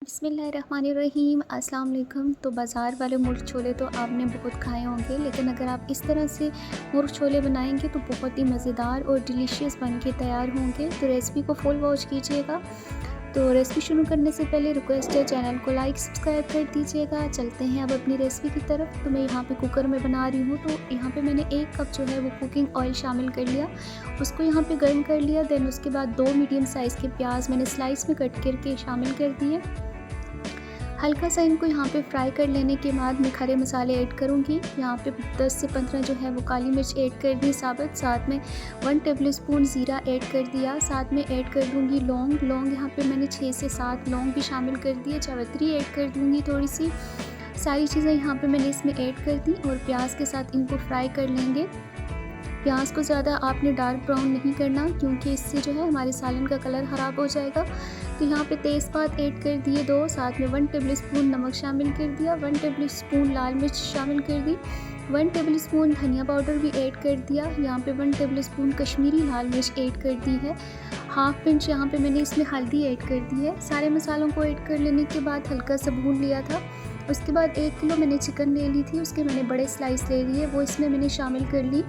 बिस्मिल्लाहिर्रहमानिर्रहीम अस्सलाम वालेकुम। तो बाज़ार वाले मुर्ग छोले तो आपने बहुत खाए होंगे, लेकिन अगर आप इस तरह से मुर्ग छोले बनाएंगे तो बहुत ही मज़ेदार और डिलीशियस बन के तैयार होंगे। तो रेसिपी को फुल वॉच कीजिएगा। तो रेसिपी शुरू करने से पहले रिक्वेस्ट है, चैनल को लाइक सब्सक्राइब कर दीजिएगा। चलते हैं अब अपनी रेसिपी की तरफ। तो मैं यहाँ पे कुकर में बना रही हूँ। तो यहाँ पे मैंने 1 कप जो है वो कुकिंग ऑयल शामिल कर लिया, उसको यहाँ पे गर्म कर लिया। देन उसके बाद 2 मीडियम साइज़ के प्याज मैंने स्लाइस में कट करके शामिल कर दिए। हल्का सा इनको यहाँ पे फ्राई कर लेने के बाद मैं खड़े मसाले ऐड करूँगी। यहाँ पे 10 से 15 जो है वो काली मिर्च ऐड कर दी साबुत, साथ में 1 टेबलस्पून ज़ीरा ऐड कर दिया। साथ में ऐड कर दूँगी लौंग यहाँ पे मैंने 6 से 7 लौंग भी शामिल कर दिए। जावित्री ऐड कर दूँगी थोड़ी सी। सारी चीज़ें यहाँ पे मैंने इसमें ऐड कर दी और प्याज के साथ इनको फ्राई कर लेंगे। प्याज को ज़्यादा आपने डार्क ब्राउन नहीं करना, क्योंकि इससे जो है हमारे सालन का कलर ख़राब हो जाएगा। तो यहाँ पे तेज़पात ऐड कर दिए 2, साथ में 1 टेबलस्पून नमक शामिल कर दिया, 1 टेबलस्पून लाल मिर्च शामिल कर दी, 1 टेबलस्पून धनिया पाउडर भी ऐड कर दिया। यहाँ पे 1 टेबलस्पून कश्मीरी लाल मिर्च ऐड कर दी है। हाफ पिंच यहाँ पे मैंने इसमें हल्दी ऐड कर दी है। सारे मसालों को ऐड कर लेने के बाद हल्का सा भून लिया था। उसके बाद 1 किलो मैंने चिकन ले ली थी, उसके मैंने बड़े स्लाइस ले लिए, वो इसमें मैंने शामिल कर ली।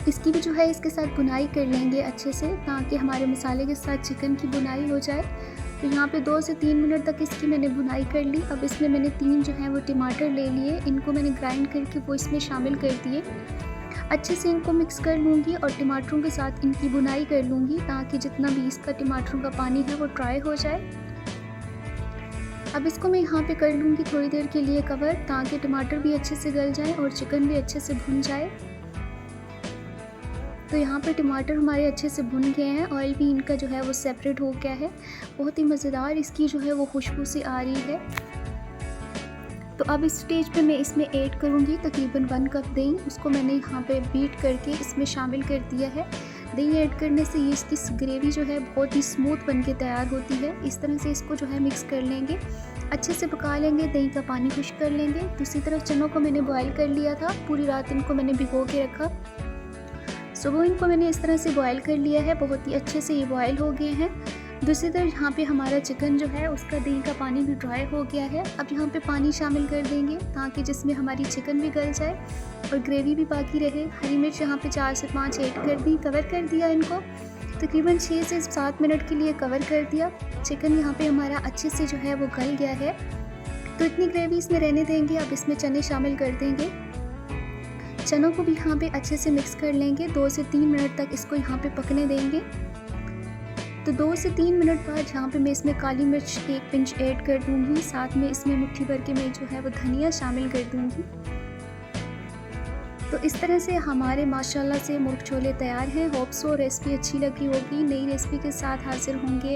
इसकी भी जो है इसके साथ बुनाई कर लेंगे अच्छे से, ताकि हमारे मसाले के साथ चिकन की बुनाई हो जाए। तो यहाँ पे 2 से 3 मिनट तक इसकी मैंने बुनाई कर ली। अब इसमें मैंने 3 जो है वो टमाटर ले लिए, इनको मैंने ग्राइंड करके वो इसमें शामिल कर दिए। अच्छे से इनको मिक्स कर लूँगी और टमाटरों के साथ इनकी बुनाई कर लूँगी, ताकि जितना भी इसका टमाटरों का पानी है वो ड्राई हो जाए। अब इसको मैं यहाँ पे कर लूँगी थोड़ी देर के लिए कवर, ताकि टमाटर भी अच्छे से गल जाए और चिकन भी अच्छे से भुन जाए। तो यहाँ पे टमाटर हमारे अच्छे से भुन गए हैं, ऑयल भी इनका जो है वो सेपरेट हो गया है। बहुत ही मज़ेदार इसकी जो है वो खुशबू सी आ रही है। तो अब इस स्टेज पे मैं इसमें ऐड करूँगी तकरीबन 1 कप दही। उसको मैंने यहाँ पे बीट करके इसमें शामिल कर दिया है। दही ऐड करने से ये इसकी ग्रेवी जो है बहुत ही स्मूथ बन के तैयार होती है। इस तरह से इसको जो है मिक्स कर लेंगे, अच्छे से पका लेंगे, दही का पानी खुश्क कर लेंगे। दूसरी तरफ चनों को मैंने बॉयल कर लिया था, पूरी रात इनको मैंने भिगो के रखा। सुबह इनको मैंने इस तरह से बॉयल कर लिया है, बहुत ही अच्छे से ये बॉयल हो गए हैं। दूसरी तरफ यहाँ पे हमारा चिकन जो है उसका दही का पानी भी ड्राई हो गया है। अब यहाँ पे पानी शामिल कर देंगे, ताकि जिसमें हमारी चिकन भी गल जाए और ग्रेवी भी बाकी रहे। हरी मिर्च यहाँ पे 4 से 5 ऐड कर दी, कवर कर दिया इनको। तकरीबन 6 से 7 मिनट के लिए कवर कर दिया। चिकन यहाँ पे हमारा अच्छे से जो है वो गल गया है, तो इतनी ग्रेवी इसमें रहने देंगे। अब इसमें चने शामिल कर देंगे, चनों को भी यहाँ पे अच्छे से मिक्स कर लेंगे। 2 से 3 मिनट तक इसको यहाँ पे पकने देंगे। तो 2 से 3 मिनट बाद यहाँ पे मैं इसमें काली मिर्च 1 पिंच ऐड कर दूँगी, साथ में इसमें मुट्ठी भर के मैं जो है वो धनिया शामिल कर दूँगी। तो इस तरह से हमारे माशाल्लाह से मुर्ग छोले तैयार हैं। होप सो रेसिपी अच्छी लगी होगी। नई रेसिपी के साथ हाजिर होंगे।